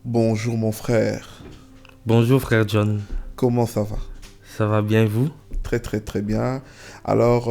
Bonjour mon frère, Bonjour frère John, comment ça va? ça va bien vous? Très très très bien. Alors,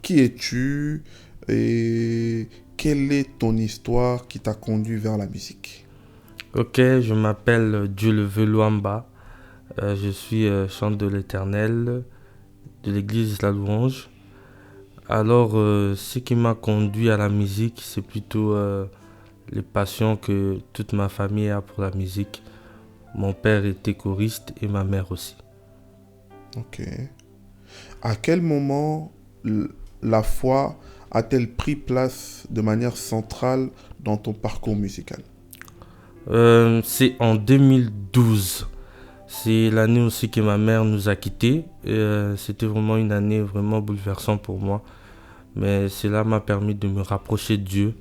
qui es-tu et quelle est ton histoire qui t'a conduit vers la musique? Ok, je m'appelle Dieu le veut Luamba. Je suis chant de l'Éternel de l'église La Louange. Alors, ce qui m'a conduit à la musique, c'est plutôt les passions que toute ma famille a pour la musique. Mon père était choriste et ma mère aussi. Ok. À quel moment la foi a-t-elle pris place de manière centrale dans ton parcours musical? C'est en 2012. C'est l'année aussi que ma mère nous a quittés. C'était vraiment une année vraiment bouleversante pour moi. Mais cela m'a permis de me rapprocher de Dieu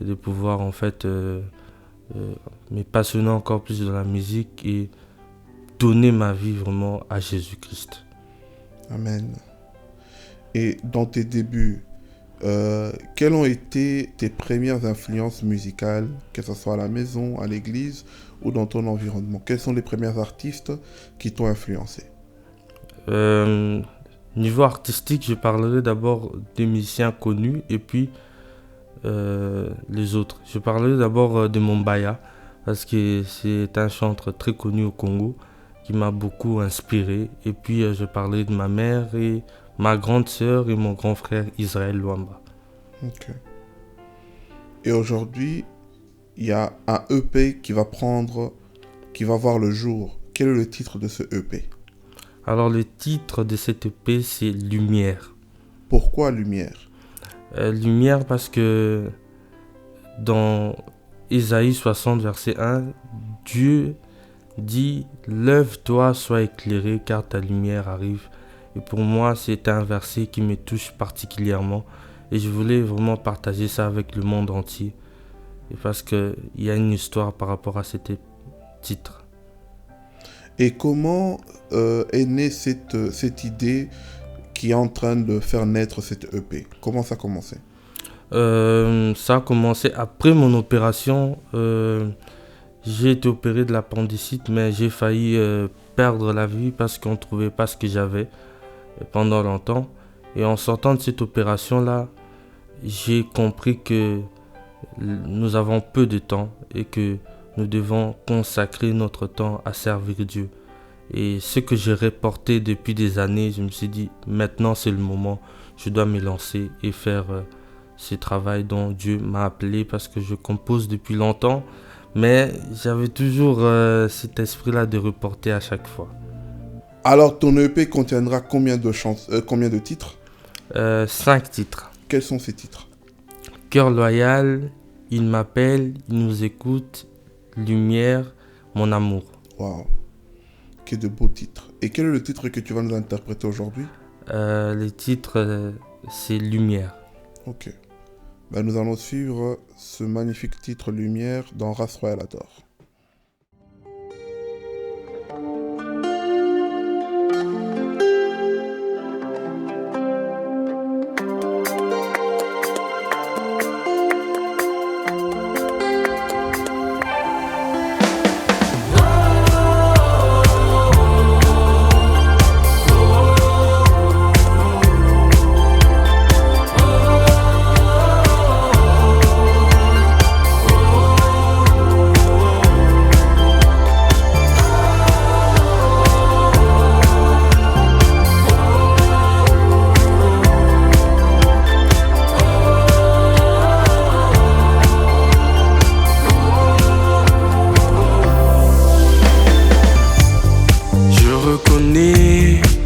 et de pouvoir en fait me passionner encore plus de la musique et donner ma vie vraiment à Jésus-Christ. Amen. Et dans tes débuts, quelles ont été tes premières influences musicales, que ce soit à la maison, à l'église ou dans ton environnement? Quels sont les premiers artistes qui t'ont influencé? Euh, Niveau artistique, je parlerai d'abord des musiciens connus et puis les autres. Je parlerai d'abord de Mombaya parce que c'est un chanteur très connu au Congo qui m'a beaucoup inspiré. Et puis je parlerai de ma mère et ma grande sœur et mon grand frère Israël Luamba. Ok. Et aujourd'hui, il y a un EP qui va voir le jour. Quel est le titre de ce EP? Alors le titre de cette EP c'est Lumière. Pourquoi Lumière? Lumière parce que dans Ésaïe 60 verset 1, Dieu dit lève-toi, sois éclairé car ta lumière arrive. Et pour moi c'est un verset qui me touche particulièrement et je voulais vraiment partager ça avec le monde entier. Et parce qu'il y a une histoire par rapport à cet titre. Et comment est née cette idée qui est en train de faire naître cette EP? Comment ça a commencé? Ça a commencé après mon opération. J'ai été opéré de l'appendicite, mais j'ai failli perdre la vie parce qu'on ne trouvait pas ce que j'avais pendant longtemps. Et en sortant de cette opération-là, j'ai compris que nous avons peu de temps et que nous devons consacrer notre temps à servir Dieu. Et ce que j'ai reporté depuis des années, je me suis dit, maintenant c'est le moment, je dois me lancer et faire ce travail dont Dieu m'a appelé parce que je compose depuis longtemps, mais j'avais toujours cet esprit-là de reporter à chaque fois. Alors, ton EP contiendra combien de titres? 5 titres. Quels sont ces titres? Cœur loyal, il m'appelle, il nous écoute, lumière, mon amour. Waouh, que de beaux titres. Et quel est le titre que tu vas nous interpréter aujourd'hui? Le titre, c'est Lumière. Ok. Ben, nous allons suivre ce magnifique titre Lumière dans Race Royale Adore.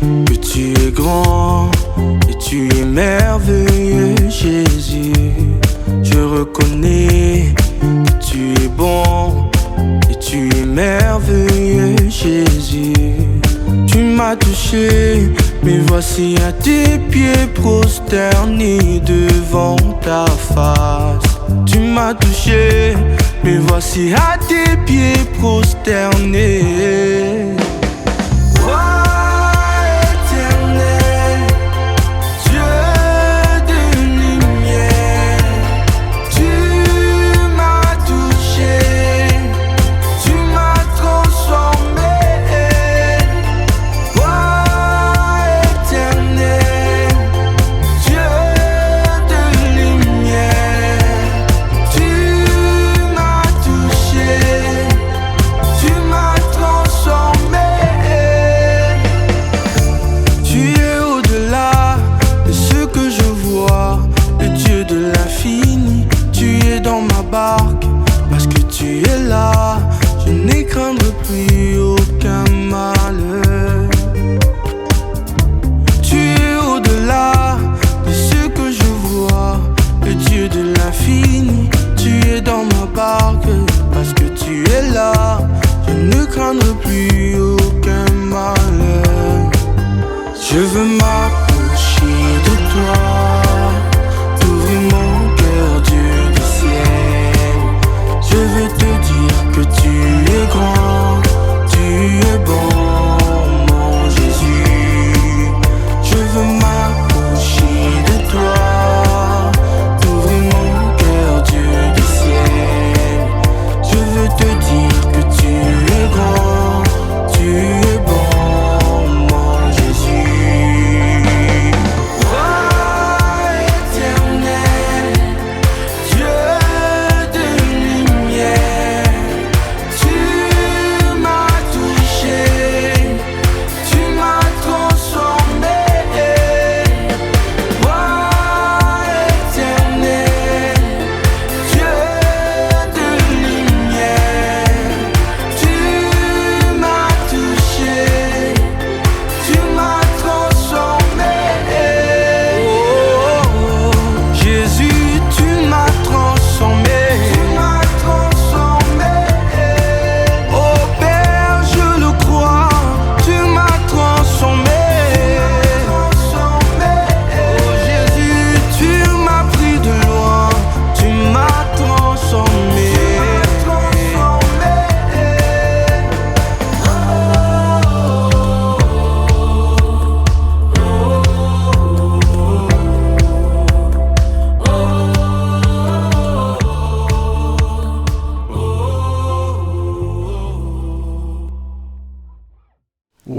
Que tu es grand et tu es merveilleux, Jésus. Je reconnais que tu es bon et tu es merveilleux, Jésus. Tu m'as touché, mais voici à tes pieds prosternés devant ta face. Tu m'as touché, mais voici à tes pieds prosternés.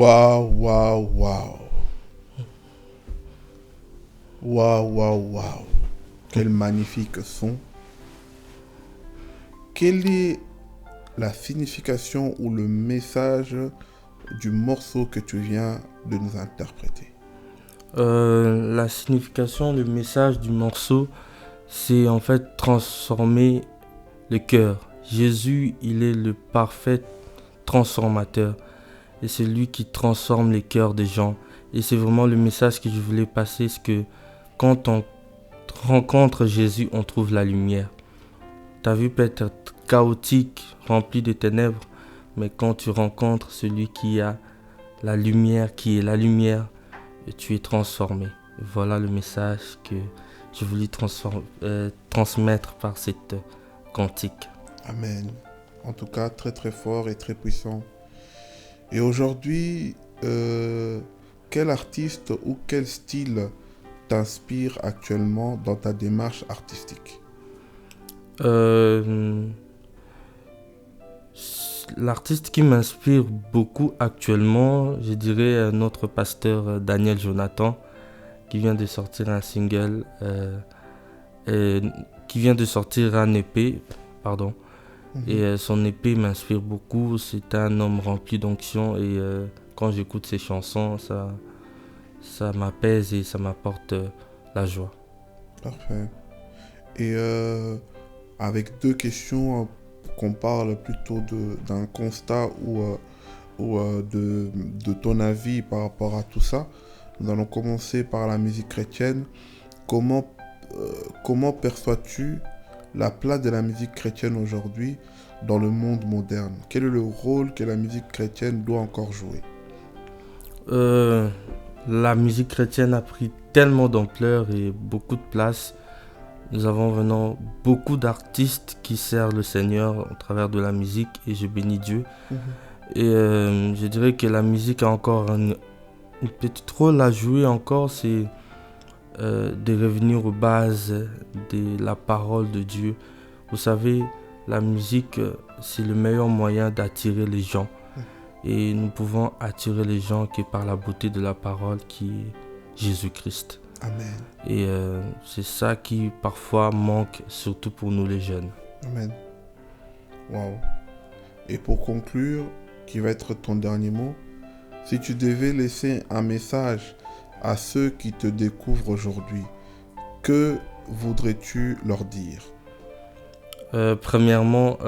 Waouh, waouh, waouh. Waouh, waouh, waouh. Quel magnifique son. Quelle est la signification ou le message du morceau que tu viens de nous interpréter? La signification, le message du morceau, c'est en fait transformer le cœur. Jésus, il est le parfait transformateur. Et c'est lui qui transforme les cœurs des gens. Et c'est vraiment le message que je voulais passer, c'est que quand on rencontre Jésus, on trouve la lumière. Ta vie peut être chaotique, remplie de ténèbres, mais quand tu rencontres celui qui a la lumière, qui est la lumière, tu es transformé. Voilà le message que je voulais transmettre par cette cantique. Amen. En tout cas, très très fort et très puissant. Et aujourd'hui, quel artiste ou quel style t'inspire actuellement dans ta démarche artistique? L'artiste qui m'inspire beaucoup actuellement, je dirais notre pasteur Daniel Jonathan, qui vient de sortir un single, qui vient de sortir un EP, pardon. Et son EP m'inspire beaucoup. C'est un homme rempli d'onction et quand j'écoute ses chansons, ça m'apaise et ça m'apporte la joie. Parfait. Et avec deux questions, qu'on parle plutôt d'un constat ou de ton avis par rapport à tout ça. Nous allons commencer par la musique chrétienne. Comment perçois-tu la place de la musique chrétienne aujourd'hui dans le monde moderne? Quel est le rôle que la musique chrétienne doit encore jouer? La musique chrétienne a pris tellement d'ampleur et beaucoup de place. Nous avons vraiment beaucoup d'artistes qui servent le Seigneur au travers de la musique et je bénis Dieu. Et je dirais que la musique a encore une petite rôle à jouer encore, c'est de revenir aux bases de la parole de Dieu. Vous savez, la musique, c'est le meilleur moyen d'attirer les gens. Et nous pouvons attirer les gens que par la beauté de la parole qui est Jésus-Christ. Amen. Et c'est ça qui parfois manque, surtout pour nous les jeunes. Amen. Wow. Et pour conclure, qui va être ton dernier mot, si tu devais laisser un message à ceux qui te découvrent aujourd'hui, que voudrais-tu leur dire? Premièrement,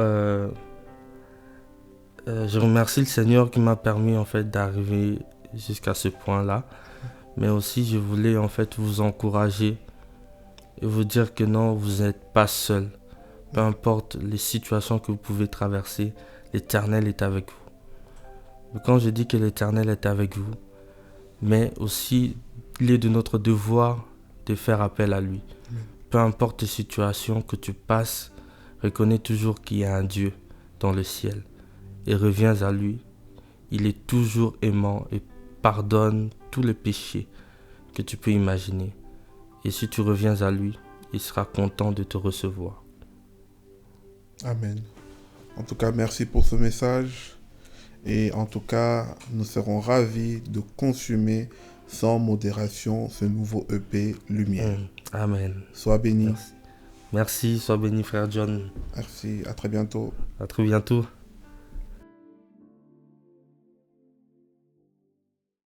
je remercie le Seigneur qui m'a permis en fait d'arriver jusqu'à ce point-là. Mais aussi, je voulais en fait vous encourager et vous dire que non, vous n'êtes pas seul. Peu importe les situations que vous pouvez traverser, l'Éternel est avec vous. Quand je dis que l'Éternel est avec vous, mais aussi, il est de notre devoir de faire appel à lui. Peu importe les situations que tu passes, reconnais toujours qu'il y a un Dieu dans le ciel et reviens à lui. Il est toujours aimant et pardonne tous les péchés que tu peux imaginer. Et si tu reviens à lui, il sera content de te recevoir. Amen. En tout cas, merci pour ce message. Et en tout cas, nous serons ravis de consommer sans modération ce nouveau EP Lumière. Amen. Sois béni. Merci, sois béni frère John. Merci, à très bientôt. À très bientôt.